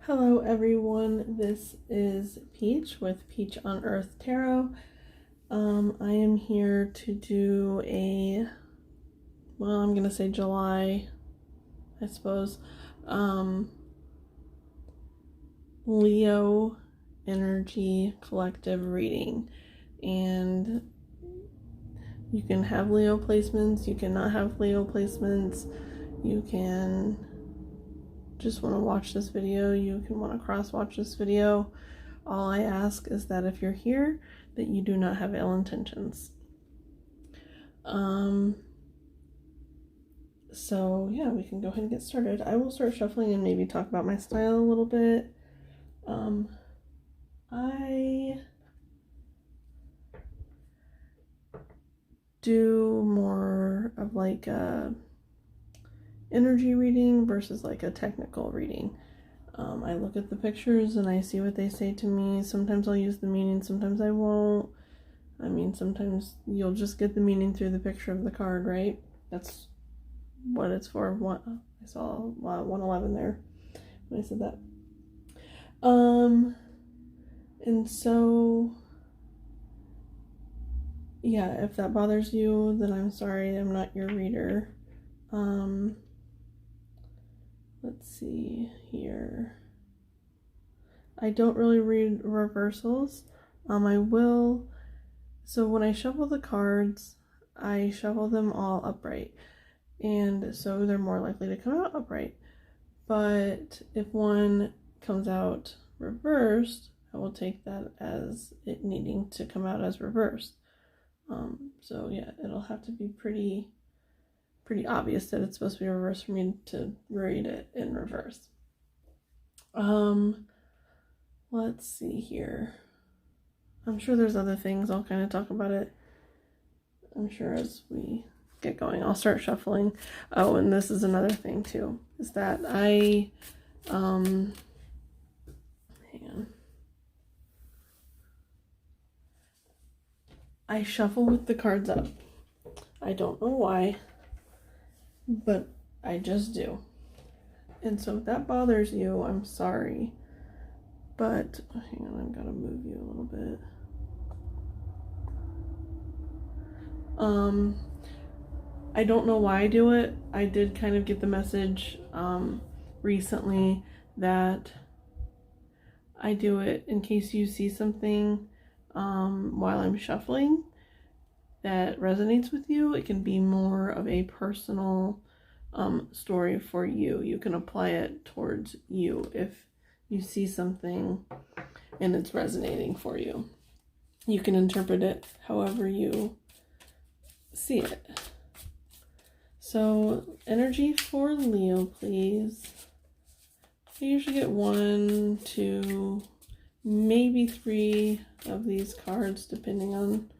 Hello everyone, this is Peach with Peach on Earth Tarot. I am here to do I'm gonna say July, I suppose, Leo energy collective reading. And you can have Leo placements, you cannot have Leo placements, you can just want to watch this video, you can want to cross watch this video. All I ask is that if you're here, that you do not have ill intentions. So yeah, we can go ahead and get started. I will start shuffling and maybe talk about my style a little bit. I do more of like a energy reading versus like a technical reading. I look at the pictures and I see what they say to me. Sometimes I'll use the meaning, sometimes I won't. I mean, sometimes you'll just get the meaning through the picture of the card, right? That's what it's for. I saw 111 there when I said that. And so, yeah, if that bothers you, then I'm sorry, I'm not your reader. Let's see here. I don't really read reversals. I will. So when I shuffle the cards, I shuffle them all upright. And so they're more likely to come out upright. But if one comes out reversed, I will take that as it needing to come out as reversed. So yeah, it'll have to be pretty obvious that it's supposed to be reversed for me to read it in reverse. Let's see here. I'm sure there's other things. I'll kind of talk about it, I'm sure, as we get going. I'll start shuffling. Oh, and this is another thing too, is that hang on. I shuffle with the cards up. I don't know why, but I just do. And so if that bothers you, I'm sorry. But hang on, I've got to move you a little bit. I don't know why I do it. I did kind of get the message recently that I do it in case you see something while I'm shuffling that resonates with you. It can be more of a personal story for you. You can apply it towards you if you see something and it's resonating for you. You can interpret it however you see it. So energy for Leo, please. I usually get 1, 2, maybe 3 of these cards depending on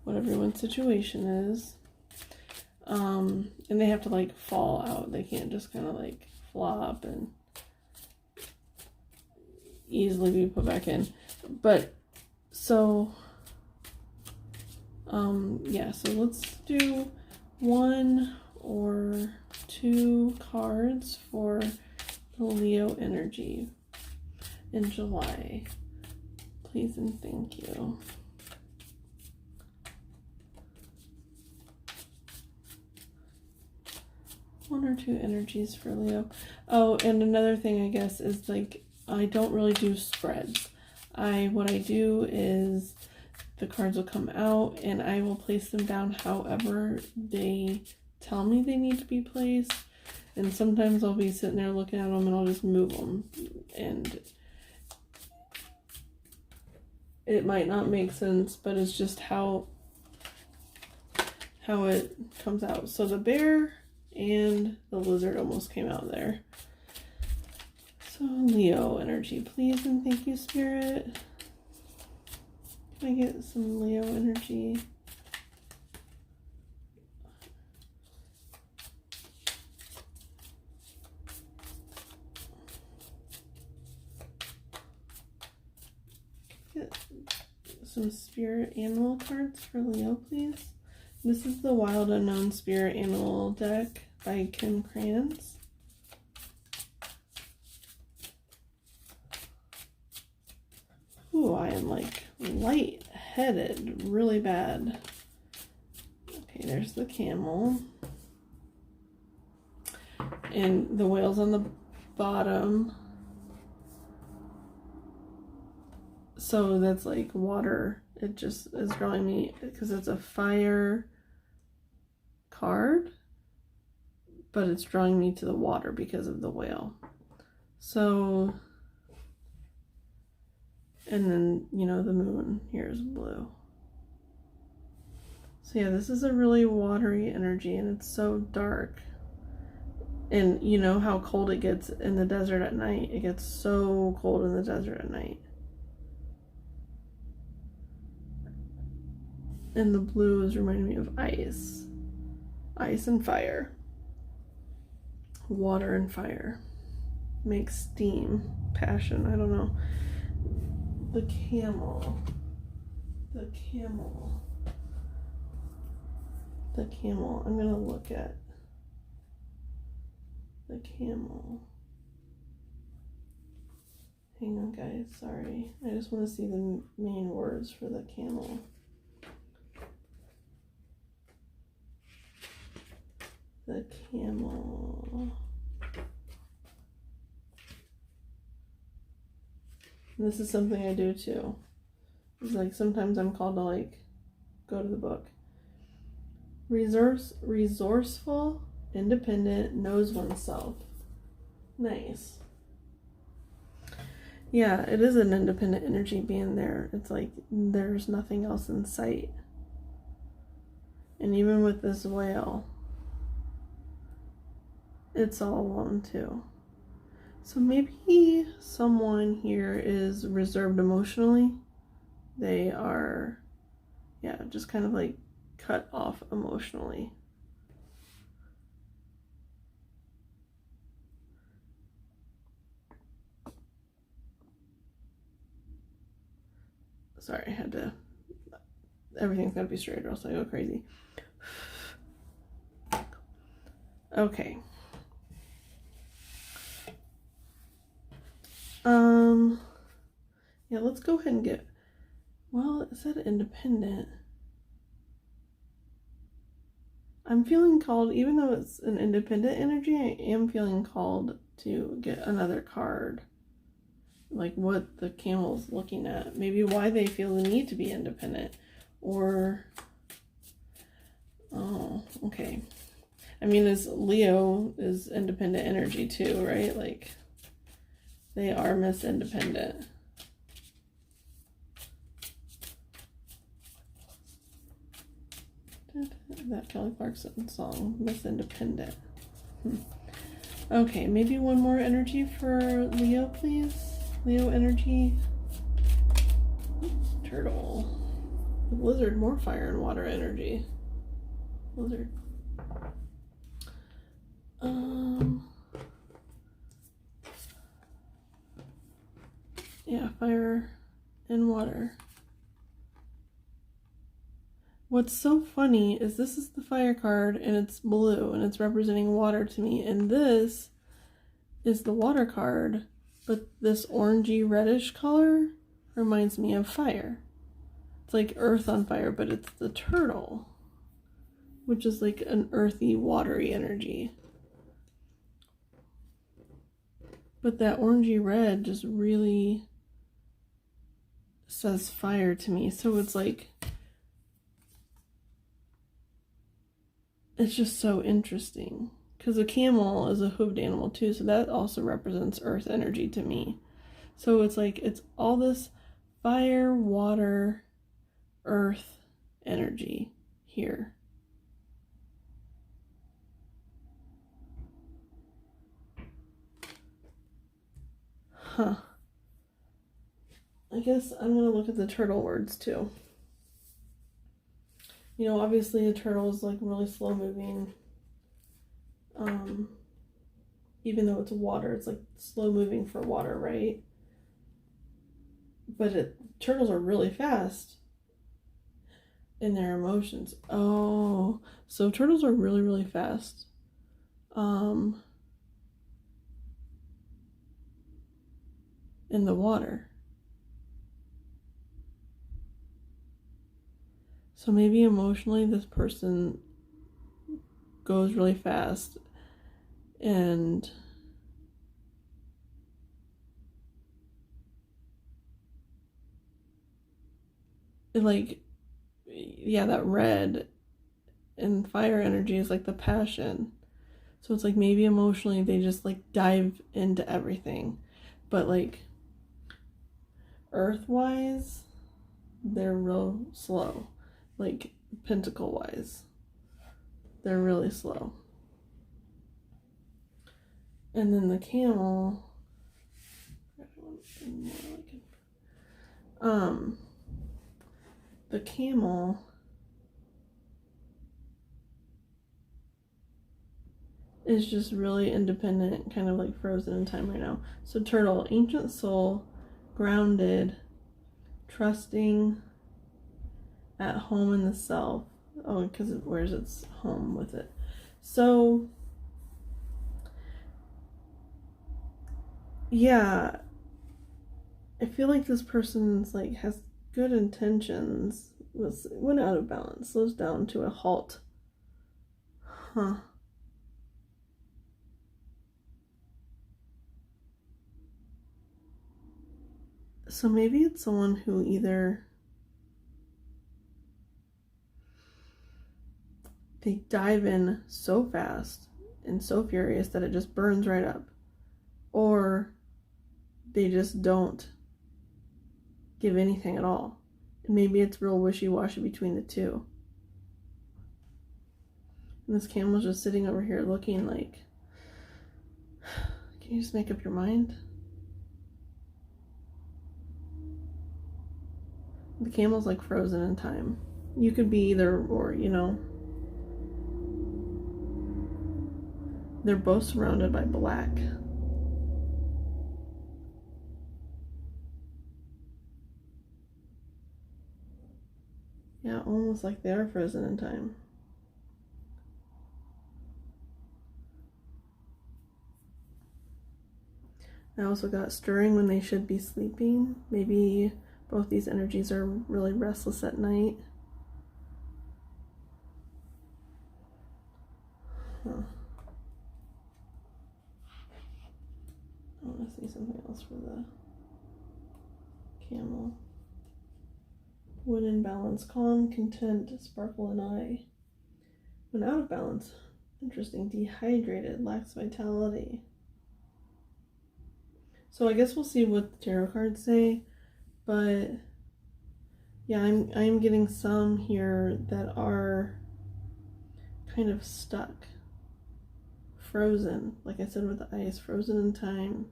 what everyone's situation is. And they have to like fall out. They can't just kind of like flop and easily be put back in. But so yeah, so let's do 1 or 2 cards for the Leo energy in July, please and thank you. One or 2 energies for Leo. Oh, and another thing I guess is like I don't really do spreads. What I do is the cards will come out and I will place them down however they tell me they need to be placed. And sometimes I'll be sitting there looking at them and I'll just move them. And it might not make sense, but it's just how it comes out. So the bear and the lizard almost came out there. So Leo energy, please and thank you, Spirit. Can I get some Leo energy? Get some spirit animal cards for Leo, please. This is the Wild Unknown Spirit Animal deck by Kim Krantz. Ooh, I am like lightheaded really bad. Okay, there's the camel. And the whale's on the bottom. So that's like water. It just is drawing me because it's a fire card, but it's drawing me to the water because of the whale. So, and then, you know, the moon here is blue. So yeah, this is a really watery energy, and it's so dark. And you know how cold it gets in the desert at night? It gets so cold in the desert at night. And the blue is reminding me of ice. Ice and fire. Water and fire. Makes steam. Passion. I don't know. The camel. The camel. The camel. I'm going to look at the camel. Hang on, guys. Sorry. I just want to see the main words for the camel. The camel. This is something I do too. It's like sometimes I'm called to like go to the book. Resourceful, independent, knows oneself. Nice. Yeah, it is an independent energy being there. It's like there's nothing else in sight. And even with this whale, it's all alone too. So maybe someone here is reserved emotionally. They are, yeah, just kind of like cut off emotionally. Sorry, I had to, everything's gotta be straight or else I go crazy. Okay. Yeah, let's go ahead and get, well, is that independent? I'm feeling called, even though it's an independent energy, I am feeling called to get another card. Like what the camel's looking at. Maybe why they feel the need to be independent. Or, oh, okay. I mean, Leo is independent energy too, right? Like, they are Miss Independent. That Kelly Clarkson song, Miss Independent. Okay, maybe one more energy for Leo, please. Leo energy. Turtle. Lizard, more fire and water energy. Lizard. Yeah, fire and water. What's so funny is this is the fire card and it's blue and it's representing water to me, and this is the water card, but this orangey reddish color reminds me of fire. It's like earth on fire, but it's the turtle, which is like an earthy, watery energy. But that orangey red just really says fire to me. So it's like, it's just so interesting. Because a camel is a hooved animal too, so that also represents earth energy to me. So it's like, it's all this fire, water, earth energy here. Huh. I guess I'm going to look at the turtle words too. You know, obviously a turtle is like really slow moving. Even though it's water, it's like slow moving for water, right? But turtles are really fast in their emotions. Oh, so turtles are really, really fast. In the water. So maybe emotionally this person goes really fast and like, yeah, that red and fire energy is like the passion. So it's like maybe emotionally they just like dive into everything. But like earth wise, they're real slow. Like pentacle wise, they're really slow. And then the camel, the camel is just really independent, kind of like frozen in time right now. So turtle, ancient soul, grounded, trusting, at home in the self. Oh, because it wears its home with it. So yeah, I feel like this person's like has good intentions, went out of balance, slows down to a halt. Huh. So maybe it's someone who either they dive in so fast and so furious that it just burns right up, or they just don't give anything at all. And maybe it's real wishy-washy between the two. And this camel's just sitting over here looking like, can you just make up your mind? The camel's like frozen in time. You could be either or, you know. They're both surrounded by black. Yeah, almost like they are frozen in time. I also got stirring when they should be sleeping. Maybe both these energies are really restless at night. Huh. I want to see something else for the camel. When in balance, calm, content, sparkle in eye. When out of balance, interesting, dehydrated, lacks vitality. So I guess we'll see what the tarot cards say, but yeah, I'm getting some here that are kind of stuck, frozen, like I said with the ice, frozen in time,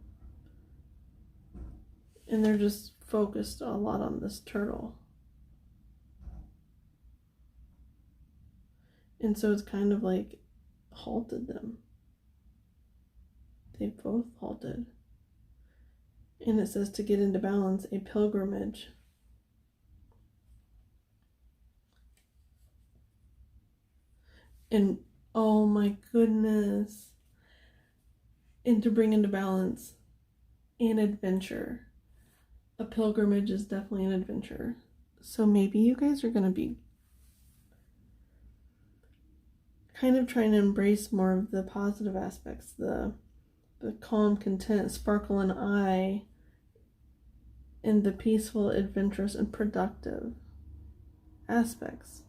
and they're just focused a lot on this turtle. And so it's kind of like halted them. They both halted. And it says to get into balance, a pilgrimage. And oh my goodness. And to bring into balance, an adventure. A pilgrimage is definitely an adventure. So maybe you guys are going to be kind of trying to embrace more of the positive aspects, the calm, content, sparkle in eye, and the peaceful, adventurous, and productive aspects.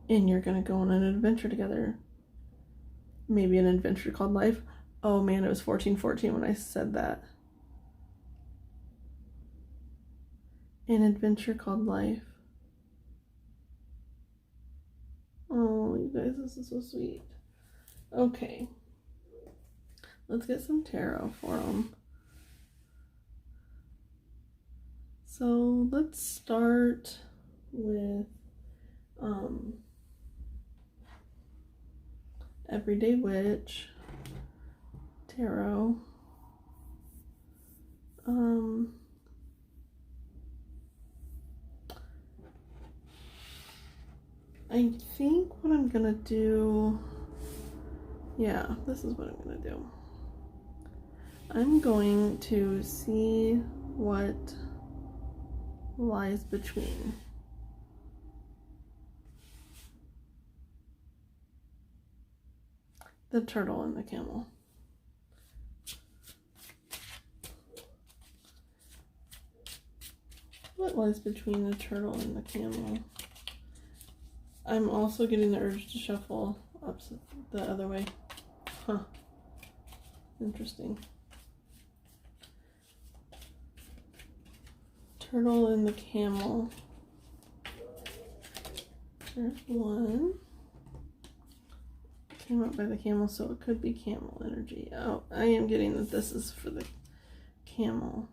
And you're going to go on an adventure together. Maybe an adventure called life. Oh man, it was 1414 when I said that. An adventure called life. Oh, you guys, this is so sweet. Okay. Let's get some tarot for them. So let's start with Everyday Witch Tarot. I think what I'm gonna do, yeah, this is what I'm gonna do. I'm going to see what lies between? The turtle and the camel. What lies between the turtle and the camel? I'm also getting the urge to shuffle up the other way. Huh. Interesting. Turtle and the camel. There's one. Came up by the camel, so it could be camel energy. Oh, I am getting that this is for the camel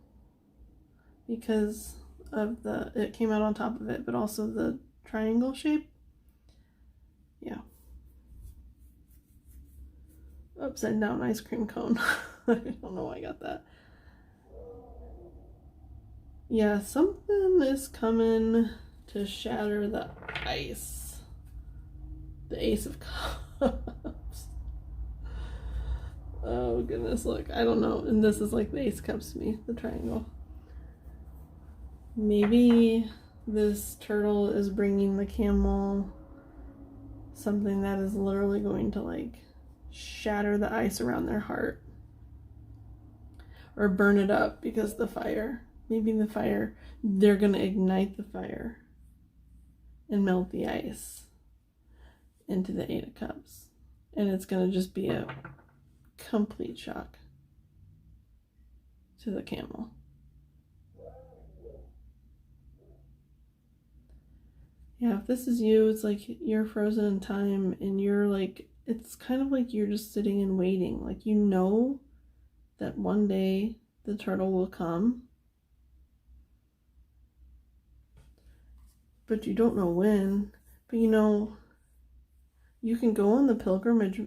because of it came out on top of it, but also the triangle shape. Yeah. Upside down ice cream cone. I don't know why I got that. Yeah, something is coming to shatter the ice. The Ace of Cups. Oh goodness, look, I don't know. And this is like the Ace of Cups to me, the triangle. Maybe this turtle is bringing the camel something that is literally going to like shatter the ice around their heart. Or burn it up because the fire. Maybe the fire, they're going to ignite the fire and melt the ice into the Eight of Cups. And it's going to just be a complete shock to the camel. Yeah, if this is you, it's like you're frozen in time and you're like, it's kind of like you're just sitting and waiting. Like you know that one day the turtle will come. But you don't know when. But you know, you can go on the pilgrimage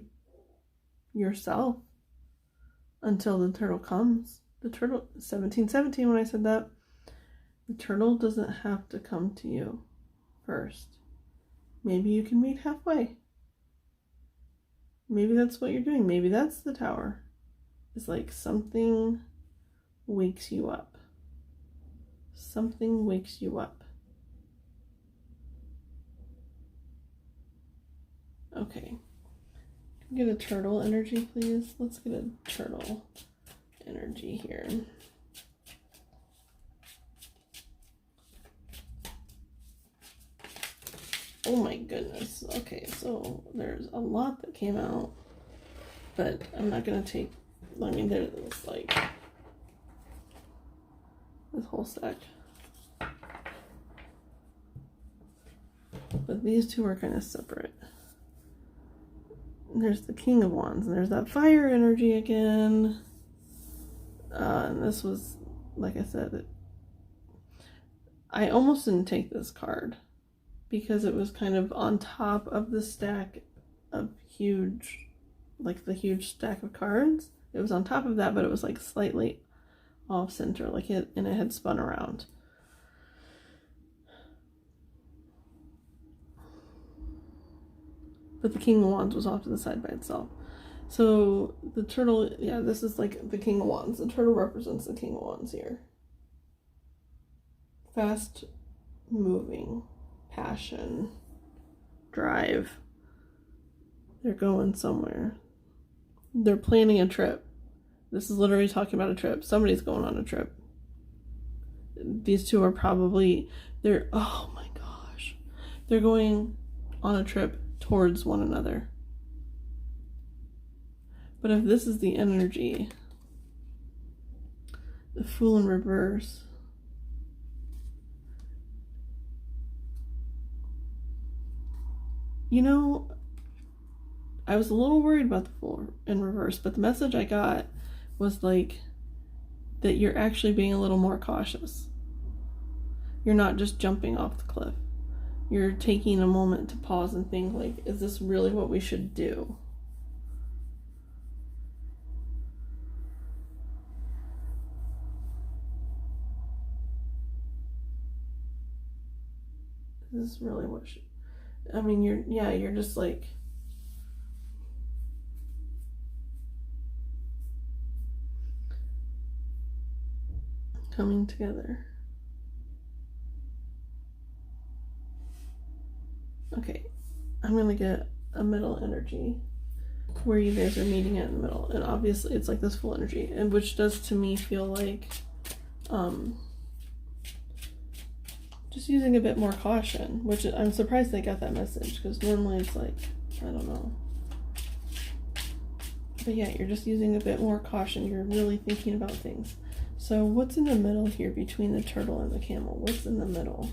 yourself until the turtle comes. The turtle, 1717 when I said that, the turtle doesn't have to come to you first. Maybe you can meet halfway. Maybe that's what you're doing. Maybe that's the tower. It's like something wakes you up. Something wakes you up. Okay. Can we get a turtle energy, please? Let's get a turtle energy here. Oh my goodness. Okay, so there's a lot that came out, but I'm not going to take, I mean, there's like this whole stack. But these two are kind of separate. There's the King of Wands, and there's that fire energy again. And this was, like I said, I almost didn't take this card because it was kind of on top of the stack of huge, like the huge stack of cards. It was on top of that, but it was like slightly off center, like it, and it had spun around. But the King of Wands was off to the side by itself. So the turtle, yeah, this is like the King of Wands. The turtle represents the King of Wands here. Fast moving, passion, drive. They're going somewhere. They're planning a trip. This is literally talking about a trip. Somebody's going on a trip. These two are probably, oh my gosh. They're going on a trip towards one another. But if this is the energy, the Fool in reverse, you know, I was a little worried about the Fool in reverse, but the message I got was like that you're actually being a little more cautious. You're not just jumping off the cliff. You're taking a moment to pause and think, like, is this really what we should do? Is this really what should... I mean, you're just like... coming together. I'm gonna get a middle energy where you guys are meeting at in the middle, and obviously it's like this full energy, and which does to me feel like just using a bit more caution, which I'm surprised they got that message, because normally it's like, I don't know. But yeah, you're just using a bit more caution. You're really thinking about things. So what's in the middle here between the turtle and the camel? What's in the middle?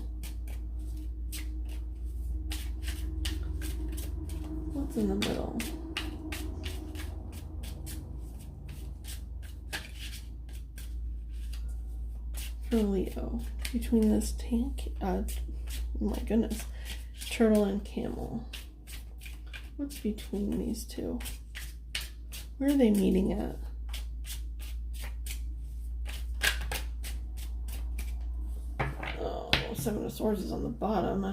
What's in the middle? For Leo, between this oh my goodness, turtle and camel. What's between these two? Where are they meeting at? Oh, Seven of Swords is on the bottom. I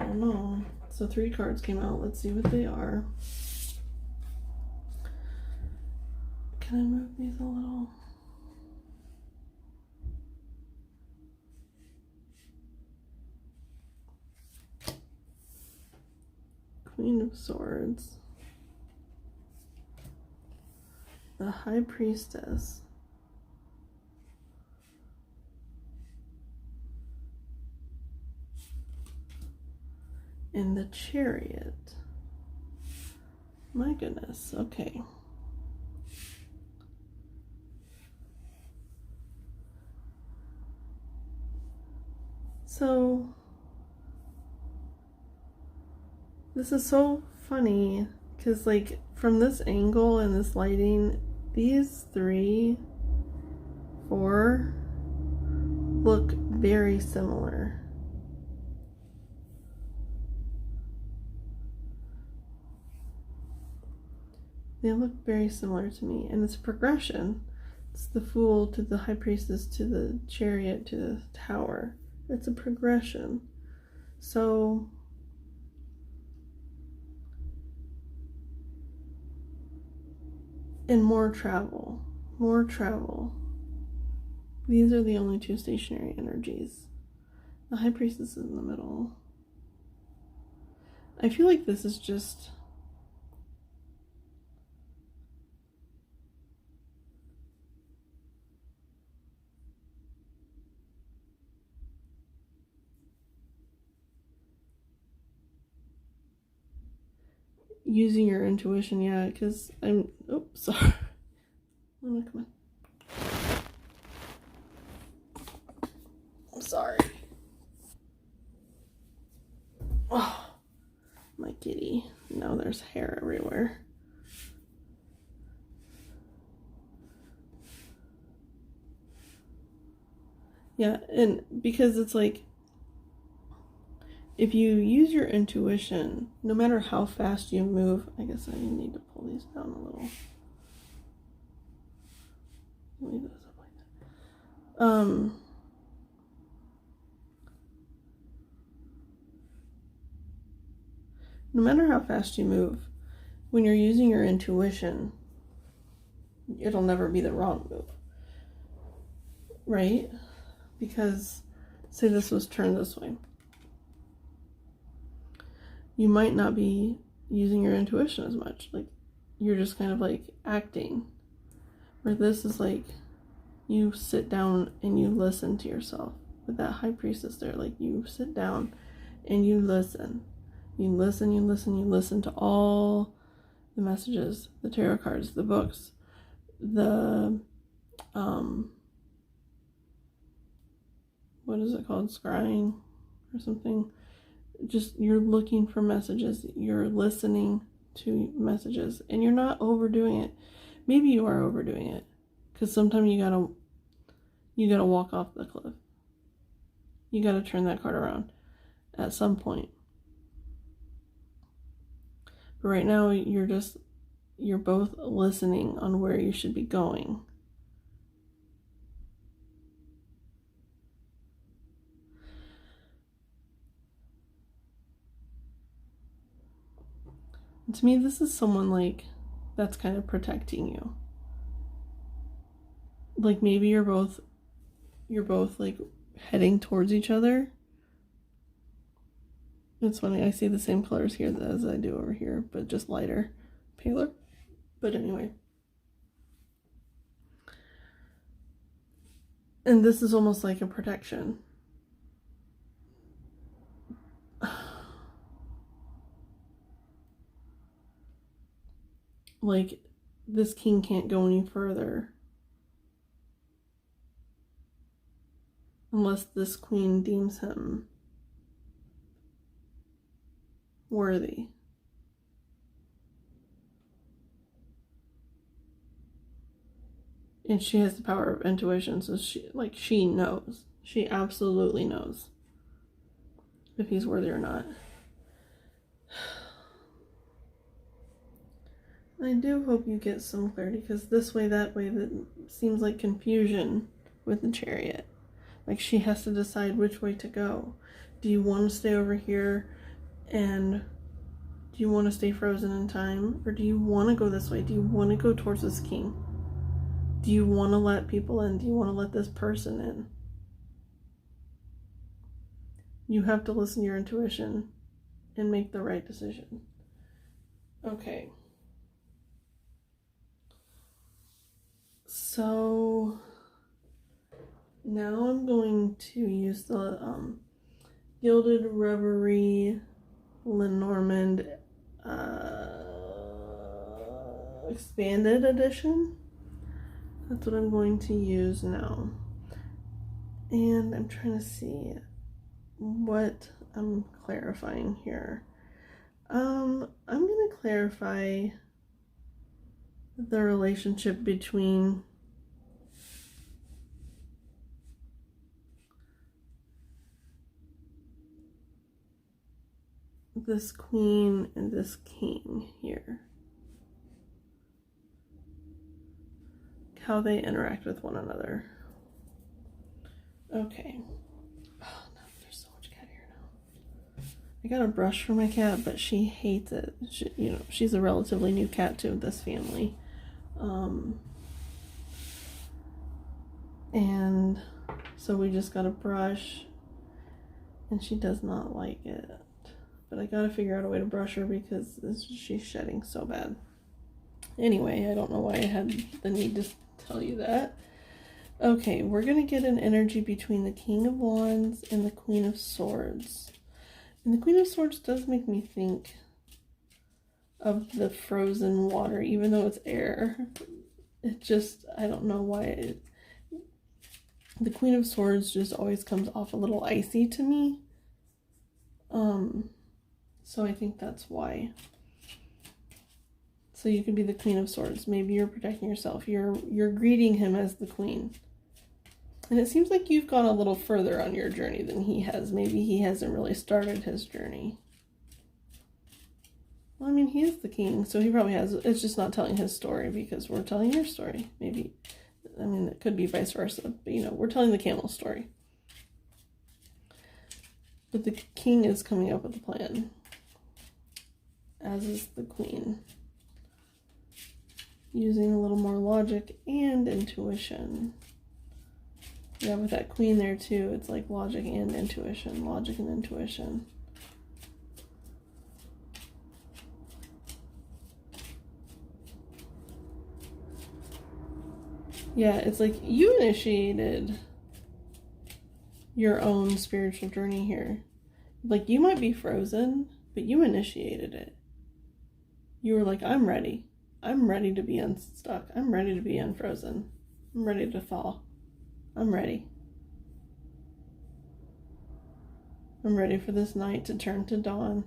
don't know. So 3 cards came out. Let's see what they are. Can I move these a little? Queen of Swords, the High Priestess, and the Chariot. My goodness, okay. So this is so funny because, like, from this angle and this lighting, these 3, 4 look very similar. They look very similar to me, and it's a progression. It's the Fool to the High Priestess to the Chariot to the Tower. It's a progression. So and more travel. These are the only 2 stationary energies. The High Priestess is in the middle. I feel like this is just using your intuition, yeah, because oops, sorry. Oh, come on. I'm sorry. Oh, my kitty. Now there's hair everywhere. Yeah, and because it's like, if you use your intuition, no matter how fast you move, I guess I need to pull these down a little. Leave those up like that. No matter how fast you move, when you're using your intuition, it'll never be the wrong move, right? Because, say this was turned this way. You might not be using your intuition as much. Like, you're just kind of like acting. Where this is like, you sit down and you listen to yourself. With that High Priestess there, like, you sit down and you listen. You listen to all the messages, the tarot cards, the books, the, what is it called? Scrying or something. Just, you're looking for messages, you're listening to messages, and you're not overdoing it. Maybe you are overdoing it, because sometimes you gotta walk off the cliff. You gotta turn that card around at some point. But right now, you're both listening on where you should be going. And to me, this is someone like that's kind of protecting you. Like, maybe you're both like heading towards each other, It's funny, I see the same colors here as I do over here, but just lighter, paler. But anyway. And this is almost like a protection. Like, this king can't go any further unless this queen deems him worthy. And she has the power of intuition, so she knows. She absolutely knows if he's worthy or not. I do hope you get some clarity, because this way, that way, that seems like confusion with the Chariot. Like, she has to decide which way to go. Do you want to stay over here, and do you want to stay frozen in time, or do you want to go this way? Do you want to go towards this king? Do you want to let people in? Do you want to let this person in? You have to listen to your intuition and make the right decision. Okay. So now I'm going to use the Gilded Reverie Lenormand Expanded Edition. That's what I'm going to use now. And I'm trying to see what I'm clarifying here. I'm going to clarify the relationship between this queen and this king here. How they interact with one another. Okay. Oh no, there's so much cat hair now. I got a brush for my cat, but she hates it. She's a relatively new cat to this family. And so we just got a brush, and she does not like it. But I gotta figure out a way to brush her because she's shedding so bad. Anyway, I don't know why I had the need to tell you that. Okay, we're gonna get an energy between the King of Wands and the Queen of Swords. And the Queen of Swords does make me think of the frozen water, even though it's air. It just, I don't know why the Queen of Swords just always comes off a little icy to me. So I think that's why. So you could be the Queen of Swords. Maybe you're protecting yourself. You're greeting him as the queen. And it seems like you've gone a little further on your journey than he has. Maybe he hasn't really started his journey. Well, I mean, he is the king, so he probably has. It's just not telling his story because we're telling your story. Maybe, I mean, it could be vice versa. But, we're telling the camel story. But the king is coming up with a plan, as is the queen. Using a little more logic and intuition. Yeah, with that queen there too, it's like logic and intuition. Logic and intuition. Yeah, it's like you initiated your own spiritual journey here. Like, you might be frozen, but you initiated it. You were like, I'm ready. I'm ready to be unstuck. I'm ready to be unfrozen. I'm ready to fall. I'm ready. I'm ready for this night to turn to dawn.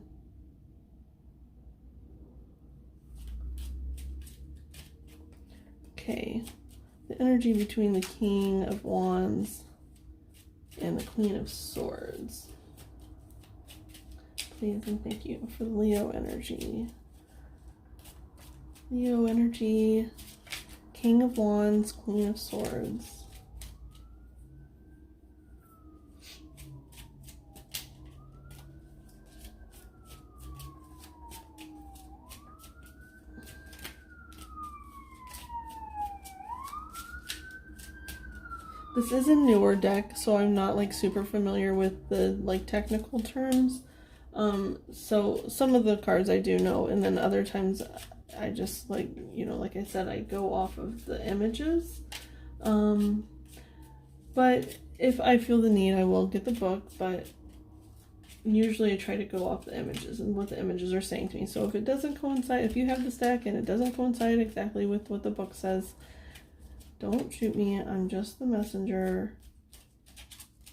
Okay. The energy between the King of Wands and the Queen of Swords. Please and thank you for the Leo energy. Leo energy, King of Wands, Queen of Swords. This is a newer deck, so I'm not like super familiar with the like technical terms. So some of the cards I do know, and then other times I just like, you know, like I said, I go off of the images. But if I feel the need, I will get the book, but usually I try to go off the images and what the images are saying to me. So if it doesn't coincide, if you have the stack and it doesn't coincide exactly with what the book says, don't shoot me. I'm just the messenger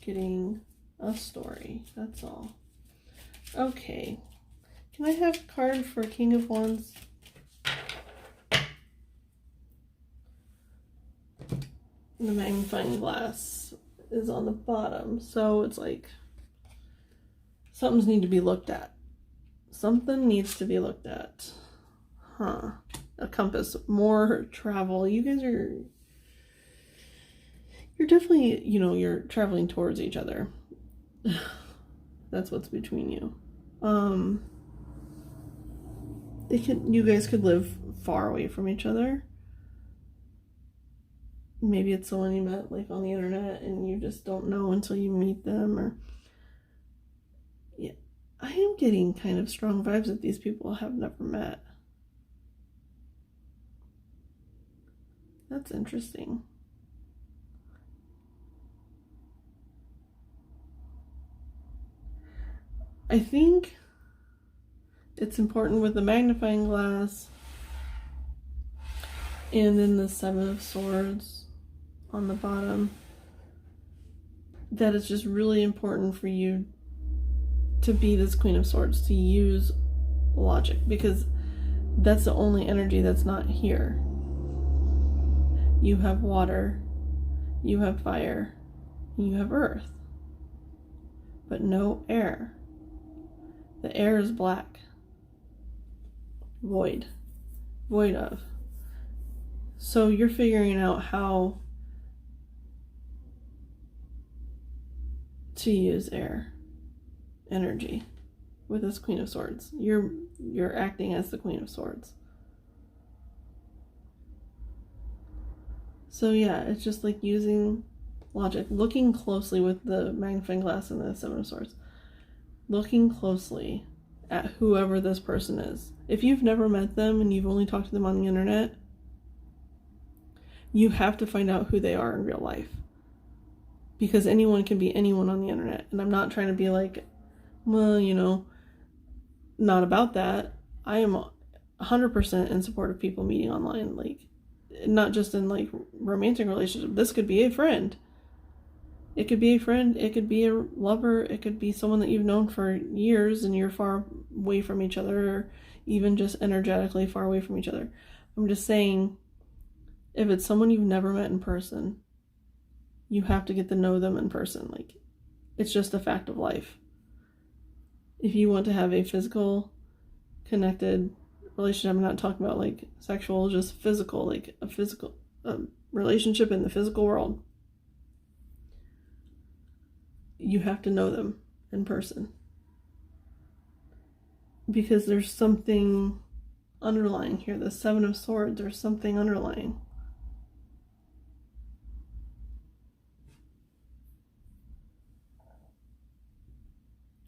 getting a story. That's all. Okay. Can I have a card for King of Wands? The magnifying glass is on the bottom, so it's like something's need to be looked at. Something needs to be looked at. Huh. A compass. More travel. You guys are... You're definitely, you know, you're traveling towards each other. That's what's between you. You guys could live far away from each other. Maybe it's someone you met like on the internet and you just don't know until you meet them, or yeah. I am getting kind of strong vibes that these people have never met. That's interesting. I think it's important with the magnifying glass and then the Seven of Swords on the bottom, that it's just really important for you to be this Queen of Swords, to use logic, because that's the only energy that's not here. You have water, you have fire, you have earth, but no air. The air is black. Void of. So you're figuring out how to use air energy with this Queen of Swords. You're acting as the Queen of Swords. So yeah, it's just like using logic, looking closely with the magnifying glass and the Seven of Swords. Looking closely at whoever this person is. If you've never met them and you've only talked to them on the internet, you have to find out who they are in real life. Because anyone can be anyone on the internet. And I'm not trying to be like, well, you know, not about that. I am 100% in support of people meeting online. Like, not just in like romantic relationships. This could be a friend. It could be a friend, it could be a lover, it could be someone that you've known for years and you're far away from each other, or even just energetically far away from each other. I'm just saying, if it's someone you've never met in person, you have to get to know them in person. Like, it's just a fact of life. If you want to have a physical, connected relationship, I'm not talking about like sexual, just physical, like a physical relationship in the physical world, you have to know them in person, because there's something underlying here. The Seven of Swords, there's something underlying.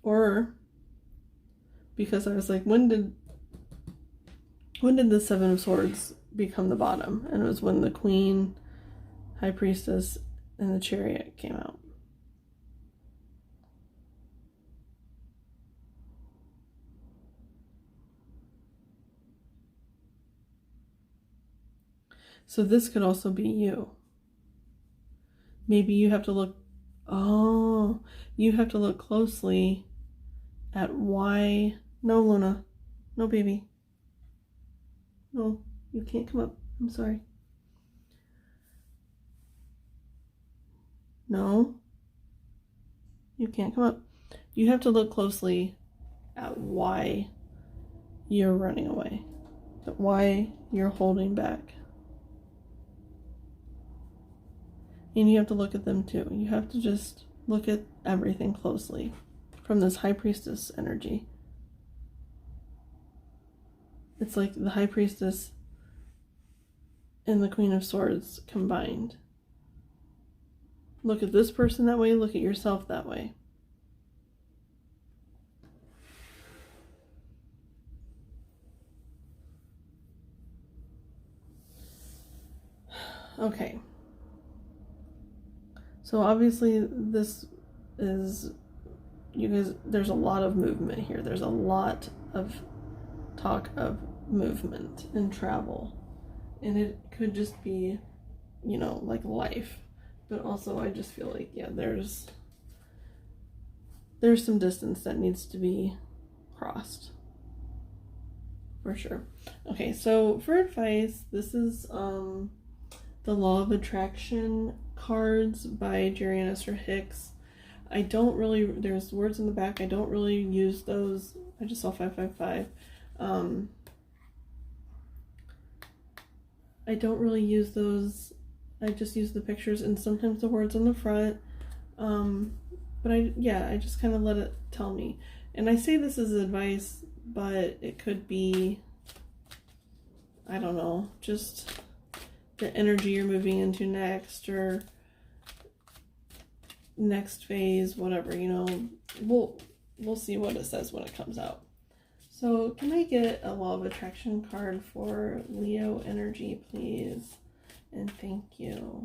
Or because I was like, when did the Seven of Swords become the bottom? And it was when the Queen, High Priestess, and the Chariot came out. So this could also be you. Maybe you have to look, you have to look closely at why. No, Luna. No, baby. No, you can't come up. I'm sorry. No, you can't come up. You have to look closely at why you're running away, at why you're holding back. And you have to look at them too. You have to just look at everything closely from this High Priestess energy. It's like the High Priestess and the Queen of Swords combined. Look at this person that way, look at yourself that way. Okay. So obviously this is, you guys, there's a lot of movement here. There's a lot of talk of movement and travel. And it could just be, like life. But also I just feel like, yeah, there's some distance that needs to be crossed. For sure. Okay, so for advice, this is the Law of Attraction cards by Jerry and Esther Hicks. I don't really, there's words in the back, I don't really use those. I just saw 555. I don't really use those. I just use the pictures and sometimes the words on the front. But I just kind of let it tell me. And I say this as advice, but it could be, I don't know, just the energy you're moving into next, or next phase, whatever, we'll see what it says when it comes out. So can I get a Law of Attraction card for Leo energy, please? And thank you.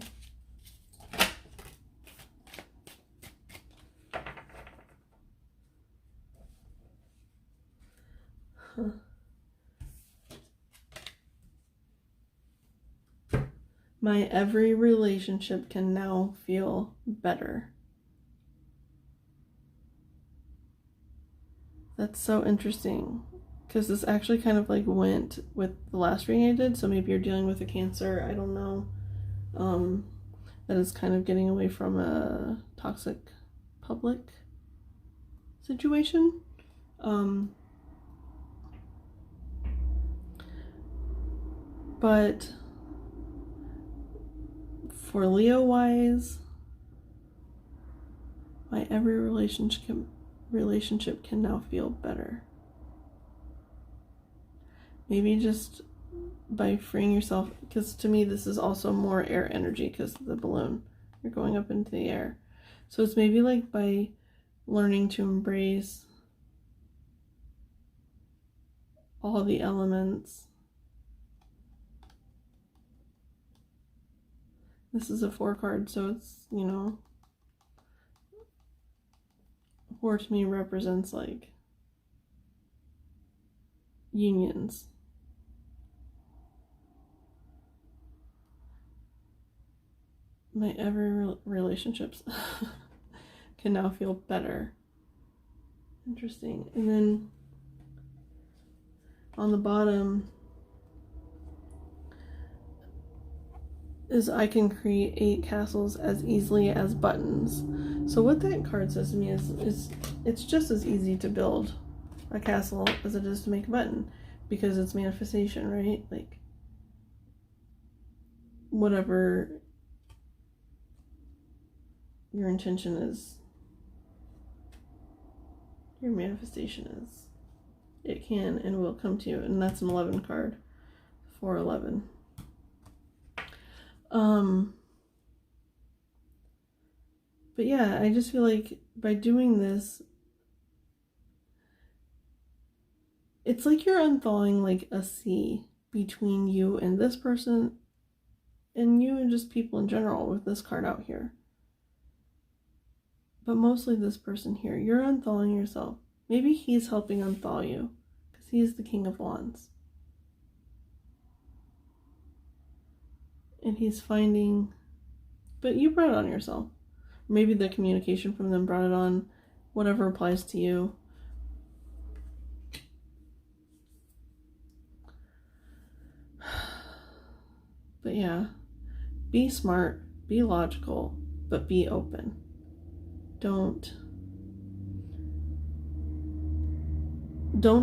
My every relationship can now feel better. That's so interesting, because this actually kind of like went with the last reading I did. So maybe you're dealing with a Cancer, I don't know, that is kind of getting away from a toxic public situation. But for Leo wise, my every relationship can now feel better. Maybe just by freeing yourself, because to me this is also more air energy because of the balloon. You're going up into the air. So it's maybe like by learning to embrace all the elements. This is a 4 card, so it's, 4 to me represents like unions. My every relationships can now feel better. Interesting. And then on the bottom is I can create castles as easily as buttons. So what that card says to me is it's just as easy to build a castle as it is to make a button, because it's manifestation, right? Like whatever your intention is, your manifestation is, it can and will come to you. And that's an 11 card, 411. But yeah, I just feel like by doing this, it's like you're unthawing like a sea between you and this person, and you and just people in general with this card out here. But mostly this person here. You're unthawing yourself. Maybe he's helping unthaw you, because he's the King of Wands. And he's finding, but you brought it on yourself. Maybe the communication from them brought it on, whatever applies to you. But yeah, be smart, be logical, but be open. Don't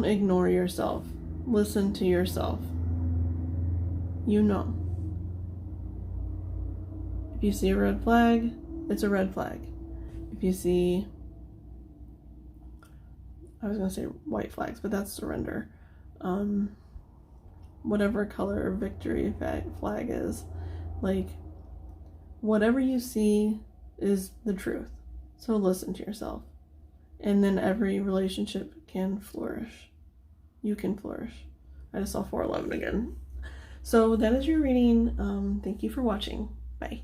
ignore yourself. Listen to yourself. You know. If you see a red flag, it's a red flag. If you see, I was going to say white flags, but that's surrender. Whatever color victory flag is, like whatever you see is the truth. So listen to yourself, and then every relationship can flourish. You can flourish. I just saw 411 again. So that is your reading. Thank you for watching. Bye.